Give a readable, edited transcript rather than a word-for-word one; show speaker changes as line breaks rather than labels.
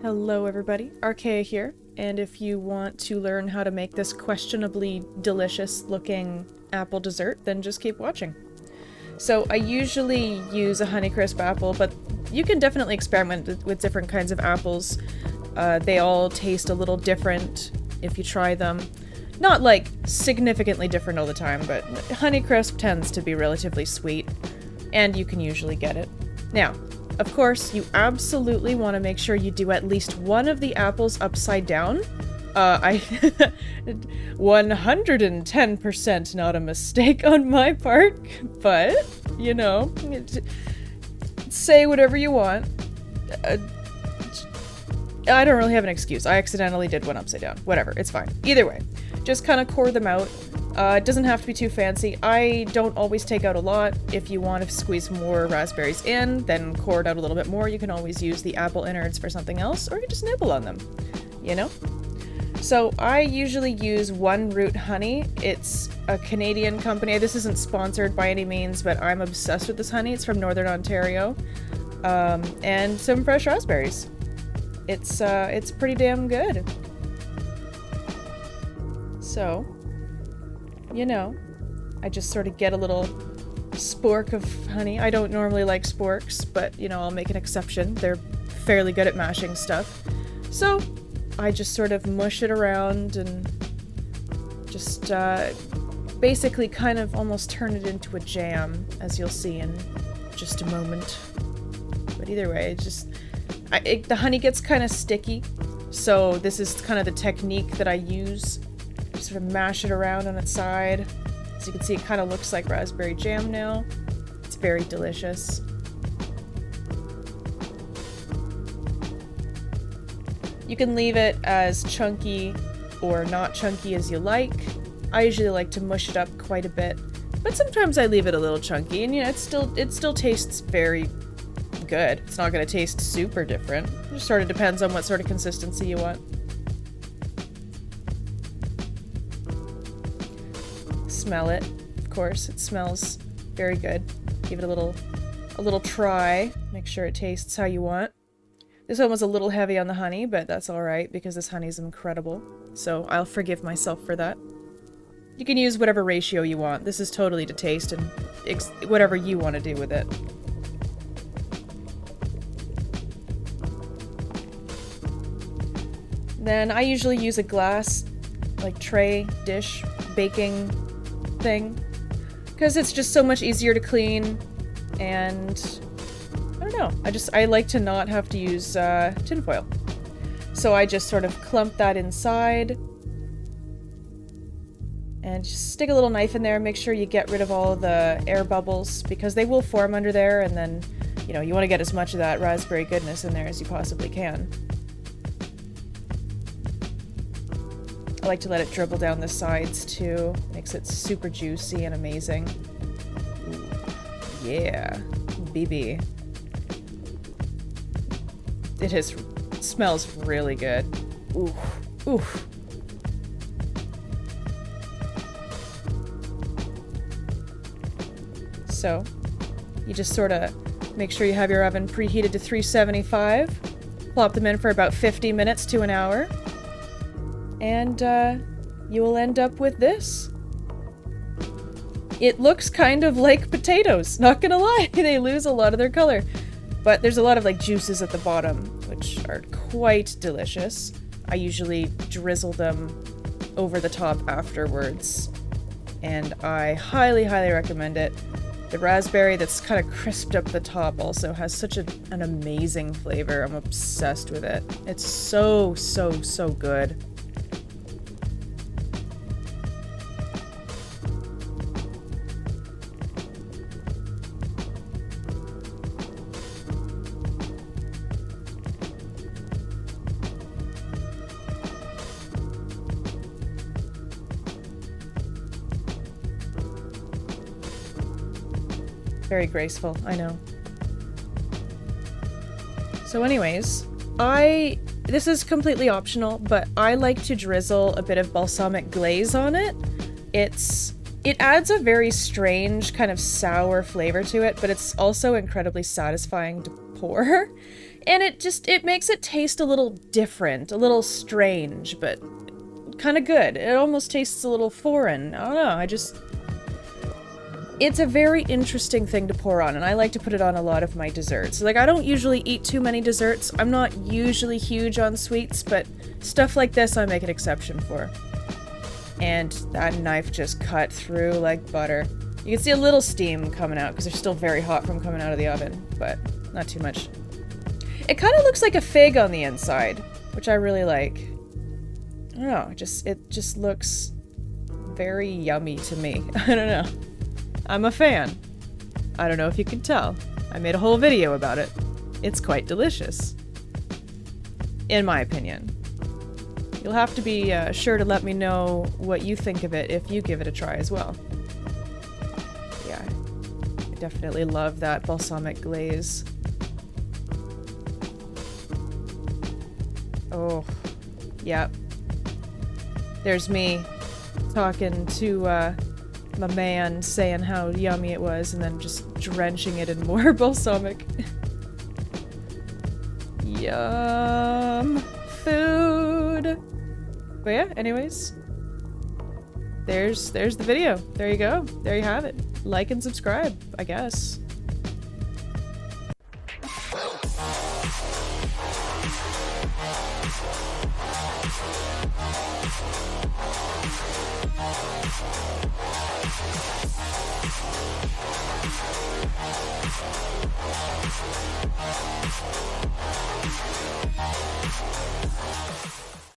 Hello everybody, Archaea here, and if you want to learn how to make this questionably delicious looking apple dessert, then just keep watching. So I usually use a Honeycrisp apple, but you can definitely experiment with different kinds of apples. They all taste a little different if you try them. Not like significantly different all the time, but Honeycrisp tends to be relatively sweet, and you can usually get it. Now, of course, you absolutely want to make sure you do at least one of the apples upside down. 110% not a mistake on my part, but, you know, say whatever you want. I don't really have an excuse. I accidentally did one upside down. Whatever, it's fine. Either way, just kind of core them out. It doesn't have to be too fancy. I don't always take out a lot. If you want to squeeze more raspberries in, then core it out a little bit more. You can always use the apple innards for something else, or you can just nibble on them, you know? So I usually use One Root Honey. It's a Canadian company. This isn't sponsored by any means, but I'm obsessed with this honey. It's from Northern Ontario. And some fresh raspberries. It's pretty damn good. So, you know, I just sort of get a little spork of honey. I don't normally like sporks, but, you know, I'll make an exception. They're fairly good at mashing stuff. So, I just sort of mush it around and just basically kind of almost turn it into a jam, as you'll see in just a moment. But either way, the honey gets kind of sticky, so this is kind of the technique that I use. Just sort of mash it around on its side. As you can see, it kind of looks like raspberry jam now. It's very delicious. You can leave it as chunky or not chunky as you like. I usually like to mush it up quite a bit, but sometimes I leave it a little chunky, and you know, it still tastes very good. It's not going to taste super different. It just sort of depends on what sort of consistency you want. Smell it, of course. It smells very good. Give it a little try. Make sure it tastes how you want. This one was a little heavy on the honey, but that's alright because this honey is incredible. So I'll forgive myself for that. You can use whatever ratio you want. This is totally to taste and whatever you want to do with it. Then I usually use a glass, like tray, dish, baking thing, because it's just so much easier to clean, and I don't know, I like to not have to use tinfoil. So I just sort of clump that inside and just stick a little knife in there, make sure you get rid of all of the air bubbles, because they will form under there, and then, you know, you want to get as much of that raspberry goodness in there as you possibly can. I like to let it dribble down the sides too. Makes it super juicy and amazing. Ooh, yeah, BB. It smells really good. Ooh, ooh. So, you just sort of make sure you have your oven preheated to 375. Plop them in for about 50 minutes to an hour. And you will end up with this. It looks kind of like potatoes, not gonna lie. They lose a lot of their color. But there's a lot of like juices at the bottom, which are quite delicious. I usually drizzle them over the top afterwards, and I highly, highly recommend it. The raspberry that's kind of crisped up the top also has such an amazing flavor. I'm obsessed with it. It's so, so, so good. Very graceful, I know. So anyways, this is completely optional, but I like to drizzle a bit of balsamic glaze on it. It adds a very strange kind of sour flavor to it, but it's also incredibly satisfying to pour. And it makes it taste a little different, a little strange, but kind of good. It almost tastes a little foreign. I don't know, it's a very interesting thing to pour on, and I like to put it on a lot of my desserts. Like, I don't usually eat too many desserts. I'm not usually huge on sweets, but stuff like this I make an exception for. And that knife just cut through like butter. You can see a little steam coming out because they're still very hot from coming out of the oven, but not too much. It kind of looks like a fig on the inside, which I really like. I don't know, it just looks very yummy to me. I don't know. I'm a fan. I don't know if you can tell. I made a whole video about it. It's quite delicious. In my opinion. You'll have to be sure to let me know what you think of it if you give it a try as well. Yeah, I definitely love that balsamic glaze. Oh, yeah. There's me talking to my man saying how yummy it was and then just drenching it in more balsamic. Yum. Food. But yeah, anyways. There's the video. There you go. There you have it. Like and subscribe, I guess.